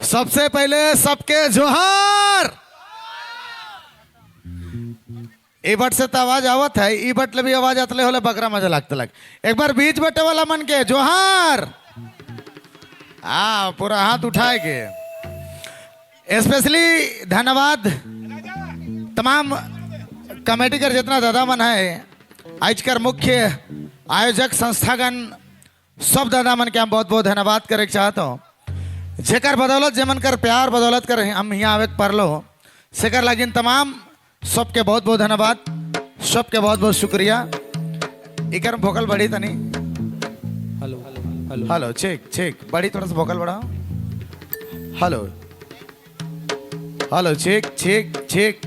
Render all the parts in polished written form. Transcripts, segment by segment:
सबसे पहले सबके जोहार। ई बट से तो आवाज आवत है, ई बट ले भी आवाज आतले होले बकरा मजा लगता लग। एक बार बीच बटे वाला मन के जोहार। हाँ पूरा हाथ उठाए के। स्पेशली धन्यवाद तमाम कमेटी कर जितना दादा मन है, आज कर मुख्य आयोजक संस्थागण सब दादा मन के हम बहुत बहुत धन्यवाद करे चाहता हूँ। जेकर बदौलत जेमन कर प्यार बदौलत कर हम यहाँ आवे पर लो सेकर लगिन तमाम सबके बहुत बहुत धन्यवाद, सबके बहुत बहुत शुक्रिया। इकर भोकल बढ़ी तनी। Hello hello hello check check बड़ी थोड़ा सा भोकल बढ़ाओ। Hello hello check check check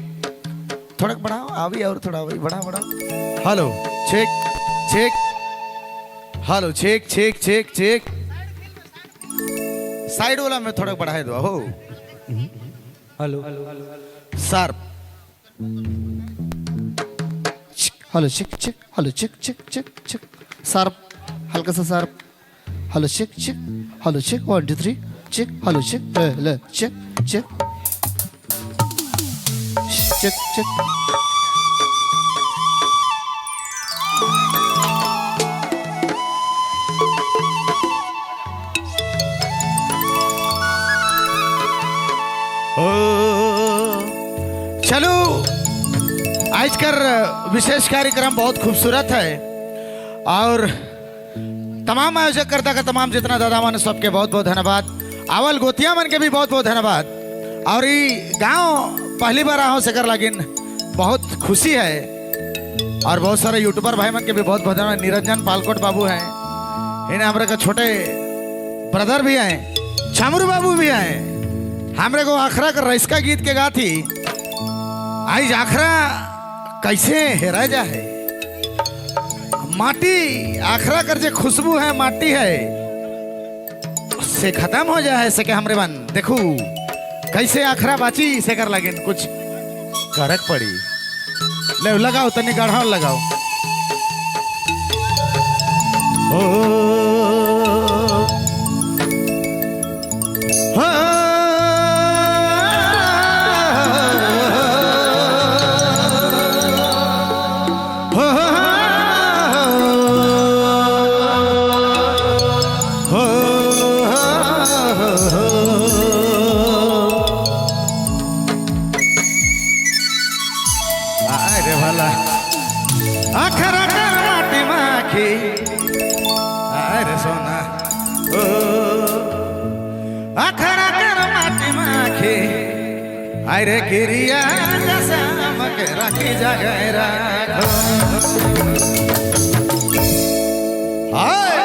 थोड़ा बढ़ाओ, अभी और थोड़ा अभी बढ़ा बढ़ाओ। Hello check check hello check check check check side वाला में थोड़ा बढ़ाए दो हो। Hello sir hello check check hello check check check check sharp हल्का सा sharp. Hello check check hello check 1 2 3 check hello check ले चेक चेक चेक चेक। चलो आज कर विशेष कार्यक्रम बहुत खूबसूरत है और तमाम आयोजक करता का तमाम जितना दादा मन सबके बहुत बहुत धन्यवाद। आवल गोतिया मन के भी बहुत बहुत धन्यवाद। और ये गांव पहली बार आओ सेकर लगिन बहुत खुशी है। और बहुत सारे यूट्यूबर भाई मन के भी बहुत बहुत धन्यवाद। निरंजन पालकोट बाबू हैं, इन्हें हमारे का छोटे ब्रदर भी हैं, छामरू बाबू भी हैं। हमारे को आखरा कर रईस का गीत के गा थी। आज आखरा कैसे हेरा जा है, माटी आखरा कर जे खुशबू है माटी है से खत्म हो जाए से के हमरे बन देखू कैसे आखरा बाची से कर लगे कुछ करक पड़ी। ले लगाओ तनी गढ़ा लगाओ। अरे भला आखरा कर माटी माखी अरे सोना ओ आखरा कर माटी माखी अरे गिरिया जसम के रखी जगह राखो। हाय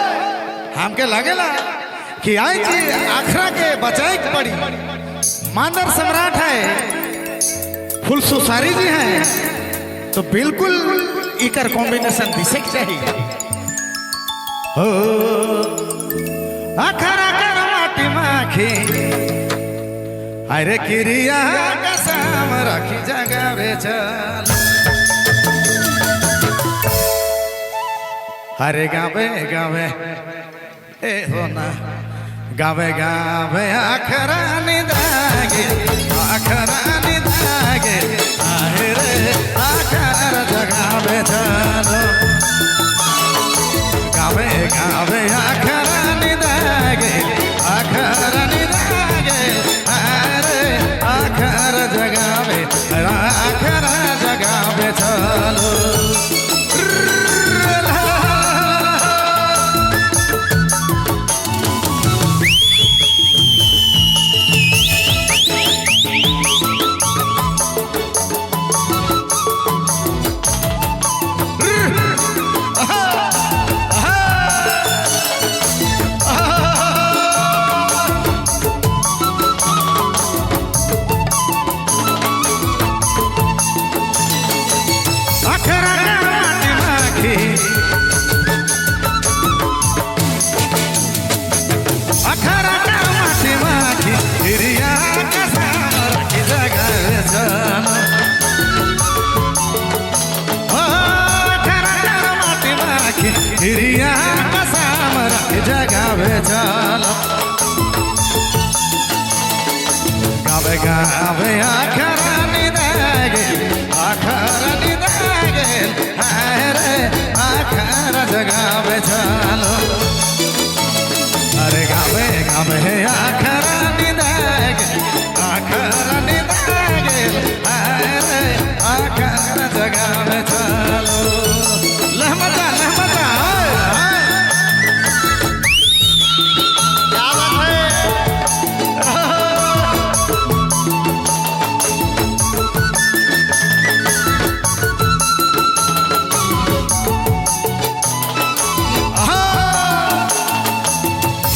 हमके लगेला कि आज आखरा के बचाई पड़ी। मानर सम्राट है फुल सुसारी जी हैं तो बिल्कुल इकर कॉम्बिनेशन दिसे चाहिए। हो आखरा कर माटी माखी अरे किरिया कसम रखी जगह रे चल। अरे गावे गावे ए हो ना गावे गावे आखरा निदागे आखरा निदागे आहे रे आखरा जगावे चलो। गावे गावे आखरा निदागे आखरा निदागे अरे आखरा जगावे आखरा जगावे चलो। गावे गावे आखरा निदागे आखरा निदागे हाय रे आखरा जगावे चलो अरे गावे गावे आखरा निदागे आखरा निदागे हाय रे आखरा जगावे चलो लहमता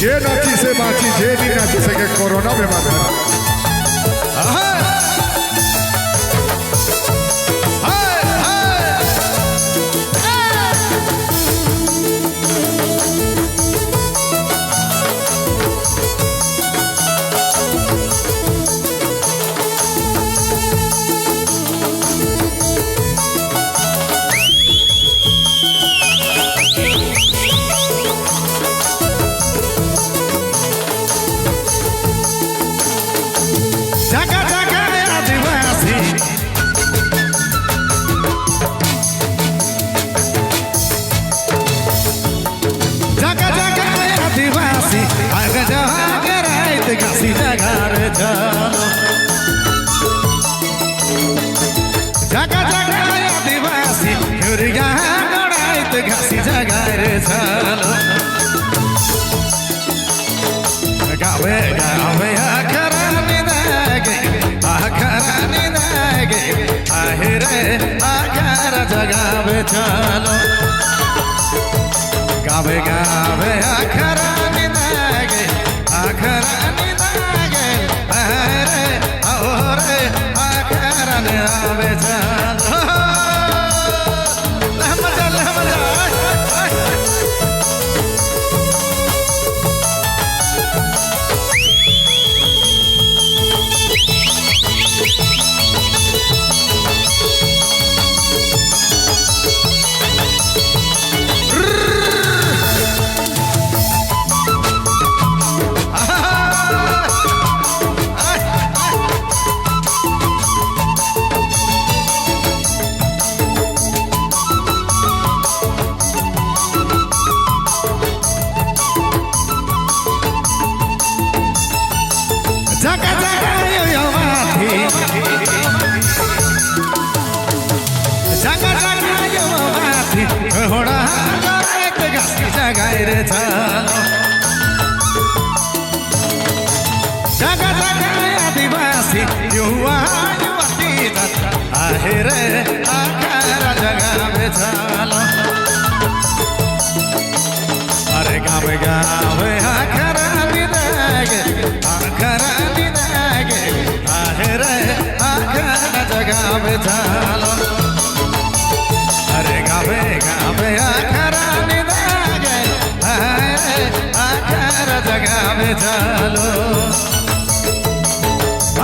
जे नाची से बाची जे भी नाची सके कोरोना बीमार है घासी जगार चलो जगा जगा आदिवासी युरिया गड़ाइत घासी जगार चलो गावे गावे आखरा निदागे आहिरे आखरा जगावे चलो गावे गावे आखरा निदागे आखरा निदागे अरे औरे आखरा निदागे चलो लहमजा रे चलो जगा जगा आदिवासी युवा युवती आहिरे आखरा जगावे चलो अरे गावे गावे आखरा निदागे आहिरे आखरा जगावे चलो अरे गावे गावे आखरा निदागे आखरा जगावे चलो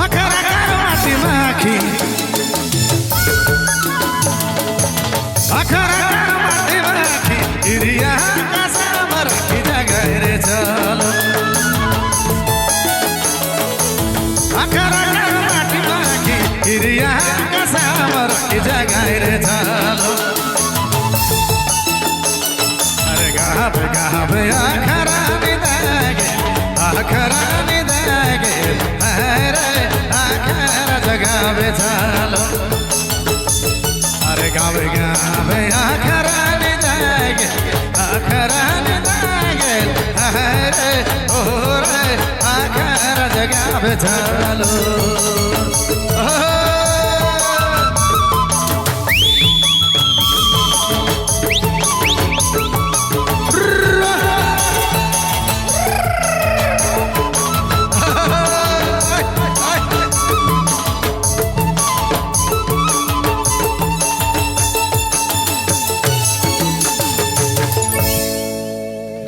आखरा करवाटी माखी आखरा करवाटी माखी इरिया का सामर की जगाए रे चलो आखरा करवाटी माखी इरिया का सामर की जगाए रे चलो अरे गावे गावे आखरा निदागे अरे आखरा जगावे चलो अरे गावे गावे आखरा निदागे अरे ओरे आखरा जगावे चलो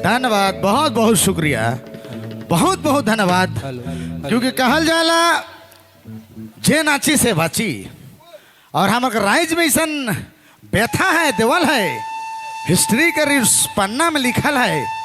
धन्यवाद बहुत बहुत शुक्रिया बहुत बहुत धन्यवाद क्योंकि कहल जाला जे नाची से बाची और हम राइज में ऐसा व्यथा है देवल है हिस्ट्री के पन्ना में लिखल है